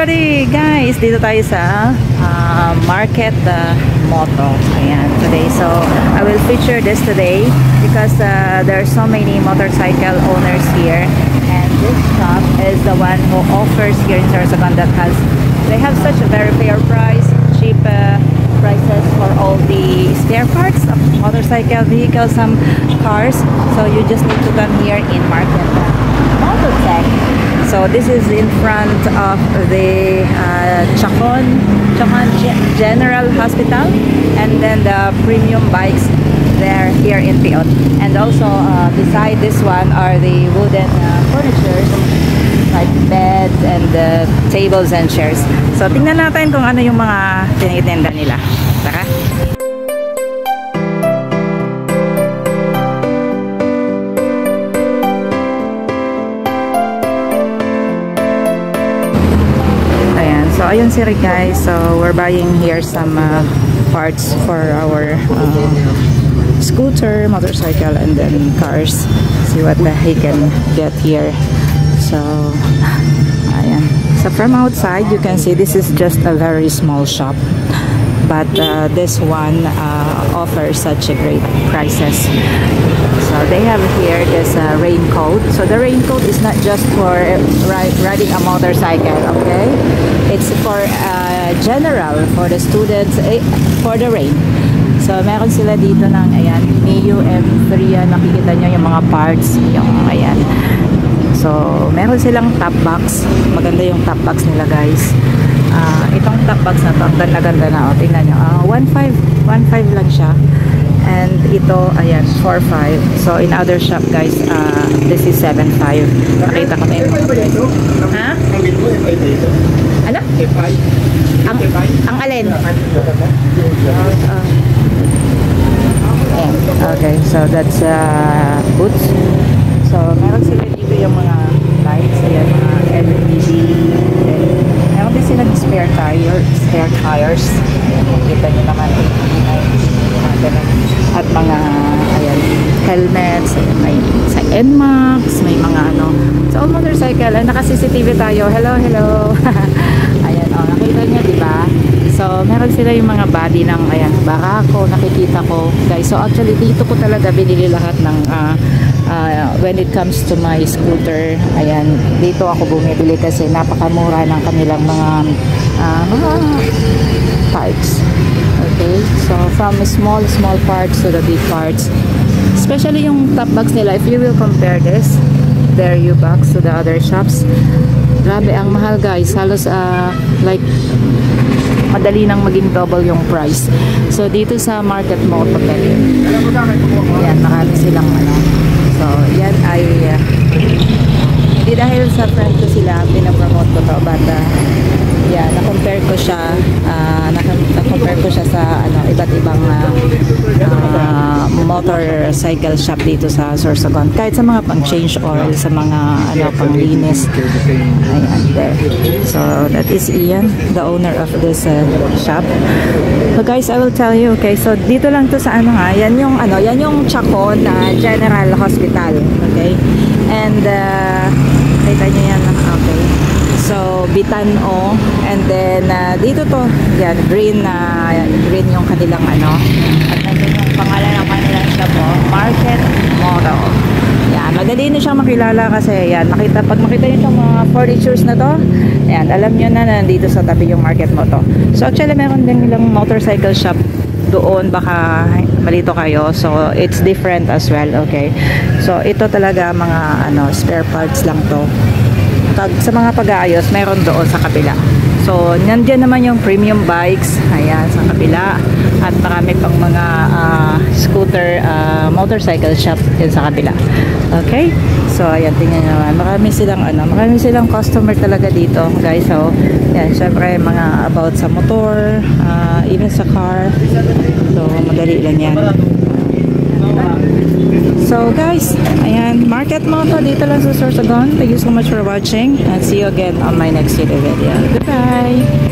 everybody! Guys, dito tayo sa Market Moto. Ayan, today. So, I will feature this today because there are so many motorcycle owners here. And this shop is the one who offers here in Sorsogon that they have such a very fair price, cheap prices for all the spare parts of motorcycle vehicles, some cars. So, you just need to come here in Market Mototech. So this is in front of the Chacon General Hospital, and then the premium bikes there here in Piot. And also beside this one are the wooden furnitures like beds and tables and chairs. So tingnan natin kung ano yung mga tinitinda nila. Tara! So ayun sila guys, so we're buying here some parts for our scooter, motorcycle, and then cars. See what he can get here. So ayan. So from outside you can see this is just a very small shop, but this one offers such a great prices. So they have here this raincoat. So the raincoat is not just for riding a motorcycle, okay? It's for general, for the students, for the rain. So meron sila dito ng ayan, Mio M3, nakikita nyo yung mga parts, yung ayan. So meron silang top box. Maganda yung top box nila guys. Itong top box na to, ang ganda na, tingnan nyo, 1.5 lang siya. And ito, ayan, 4.5. So in other shop guys, this is 7.5. Nakita ko na yun. Ha? Ano? Ang alin? Okay, so that's boots. So meron sila dito yung mga lights, ayan, mga LED. Meron din sila spare tires. Kita nyo naman, at mga ayan, helmets, may sa NMAX, may mga ano. So all motorcycle, naka-CCTV tayo. Hello. Ayan, nakita nyo, diba? So meron sila yung mga body ng ayan, Barako, nakikita ko guys. So actually dito ko talaga binili lahat ng when it comes to my scooter. Ayan, dito ako bumibili kasi napakamura ng kanilang mga parts. Okay, so from small parts to the big parts, especially yung top box nila, if you will compare their U-box to the other shops, grabe ang mahal guys, halos like madali nang maging double yung price. So dito sa Market Mototech, yan, marami silang ano. So yan ay hindi dahil sa friend ko sila pinapromote ko to, but yeah, na-compare ko siya sa ano, iba't ibang motorcycle shop dito sa Sorsogon. Kahit sa mga pang-change oil, sa mga ano, pang-linis. Ayan, there. So, that is Ian, the owner of this shop. So, guys, I will tell you, okay, so dito lang to sa ano nga, yan yung Chacon General Hospital, okay? And, kita nyo yan, okay? So, Bitano, and then dito to, yan, green yung kanilang ano, at nandun yung pangalan ng kanilang shop, Market Moto. Yan, madali na siyang makilala kasi yan, pag makita nyo itong mga furnitures na to, yan, alam nyo na nandito sa tabi yung Market Moto. So, actually, meron din nilang motorcycle shop doon, baka malito kayo. So, it's different as well, okay? So, ito talaga mga ano, spare parts lang to. Sa mga pag-aayos, meron doon sa kabila. So, nandiyan naman yung premium bikes, ayan, sa kabila. At marami pang mga scooter, motorcycle shop din sa kabila. Okay? So, ayan, tingnan nyo naman. Marami silang customer talaga dito, guys. So, yan, syempre, mga about sa motor, even sa car. So, madali lang yan. So guys, ayan, Market Moto dito lang sa Sorsogon. Thank you so much for watching and see you again on my next video. Goodbye!